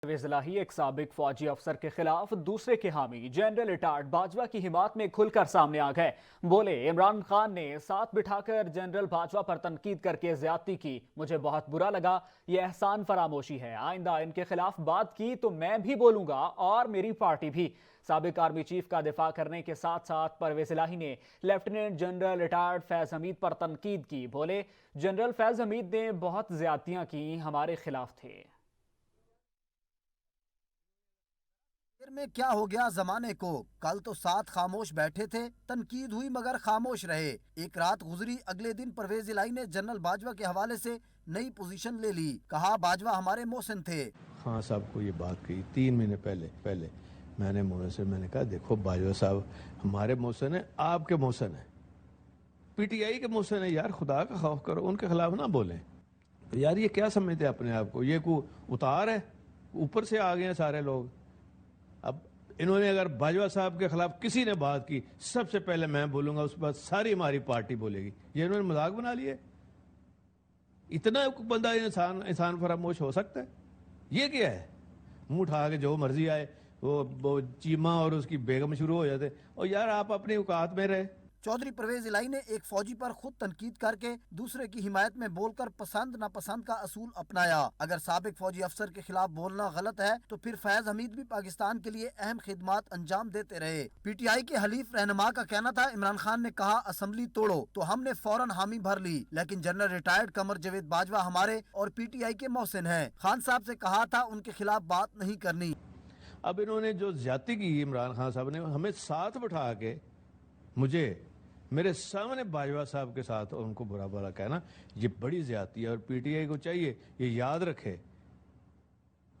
परवेज इलाही एक साबिक फौजी अफसर के खिलाफ दूसरे के हामी जनरल रिटायर्ड बाजवा की हिमायत में खुलकर सामने आ गए। बोले, इमरान खान ने साथ बिठाकर जनरल बाजवा पर तनकीद करके ज्यादती की, मुझे बहुत बुरा लगा, ये एहसान फरामोशी है। आइंदा इनके खिलाफ बात की तो मैं भी बोलूंगा और मेरी पार्टी भी। साबिक आर्मी चीफ का दिफा करने के साथ साथ परवेज इलाही ने lieutenant general retired Faiz Hamid पर तनकीद की। बोले, जनरल फैज हमीद ने बहुत ज्यादतियां की, हमारे खिलाफ थे। में क्या हो गया जमाने को, कल तो साथ खामोश बैठे थे, तनकीद हुई मगर खामोश रहे। एक रात गुजरी, अगले दिन परवेज इलाही ने जनरल बाजवा के हवाले से नई पोजीशन ले ली। कहा बाजवा हमारे मोहसिन थे। खान साहब को ये बात कही 3 महीने पहले मैंने मैंने कहा देखो बाजवा साहब हमारे मोहसिन है, आपके मोहसिन है, पीटीआई के मोहसिन है, यार खुदा का खौफ करो, उनके खिलाफ ना बोलें। यार ये क्या समझते अपने आप को, ये को उतार है, ऊपर से आ गए हैं सारे लोग। अब इन्होंने अगर बाजवा साहब के खिलाफ किसी ने बात की, सबसे पहले मैं बोलूंगा, उसके बाद सारी हमारी पार्टी बोलेगी। ये इन्होंने मजाक बना लिए। इतना बंदा इंसान फरामोश हो सकता है? ये क्या है? मुंह उठा के जो मर्जी आए, वो चीमा और उसकी बेगम शुरू हो जाते। और यार आप अपनी औकात में रहे। चौधरी परवेज इलाही ने एक फौजी पर खुद तनकीद करके दूसरे की हिमायत में बोलकर पसंद नापसंद का असूल अपनाया। अगर साबिक फौजी अफसर के खिलाफ बोलना गलत है तो फिर फैज हमीद भी पाकिस्तान के लिए अहम खिदमात अंजाम देते रहे। पीटीआई के हलीफ रहनुमा का कहना था, इमरान खान ने कहा असम्बली तोड़ो तो हमने फौरन हामी भर ली, लेकिन जनरल रिटायर्ड कमर जावेद बाजवा हमारे और पीटीआई के मोहसिन हैं। खान साहब से कहा था उनके खिलाफ बात नहीं करनी। अब इन्होंने जो ज्यादती की इमरान खान साहब ने, हमें साथ बिठा के मुझे मेरे सामने बाजवा साहब के साथ उनको बुरा भला कहना, ये बड़ी ज्यादती है। और पीटीआई को चाहिए ये याद रखे,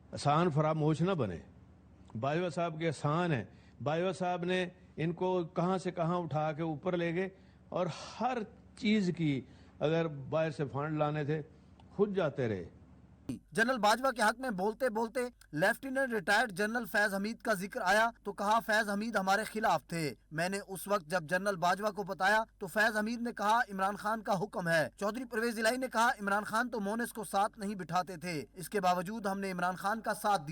एहसान फरामोश ना बने। बाजवा साहब के एहसान है, बाजवा साहब ने इनको कहां से कहां उठा के ऊपर ले गए, और हर चीज की अगर बाहर से फंड लाने थे खुद जाते रहे। जनरल बाजवा के हक में बोलते बोलते lieutenant retired general Faiz Hamid का जिक्र आया तो कहा फैज हमीद हमारे खिलाफ थे। मैंने उस वक्त जब जनरल बाजवा को बताया तो फैज हमीद ने कहा इमरान खान का हुक्म है। चौधरी परवेज इलाही ने कहा इमरान खान तो मोनिस को साथ नहीं बिठाते थे, इसके बावजूद हमने इमरान खान का साथ दिया।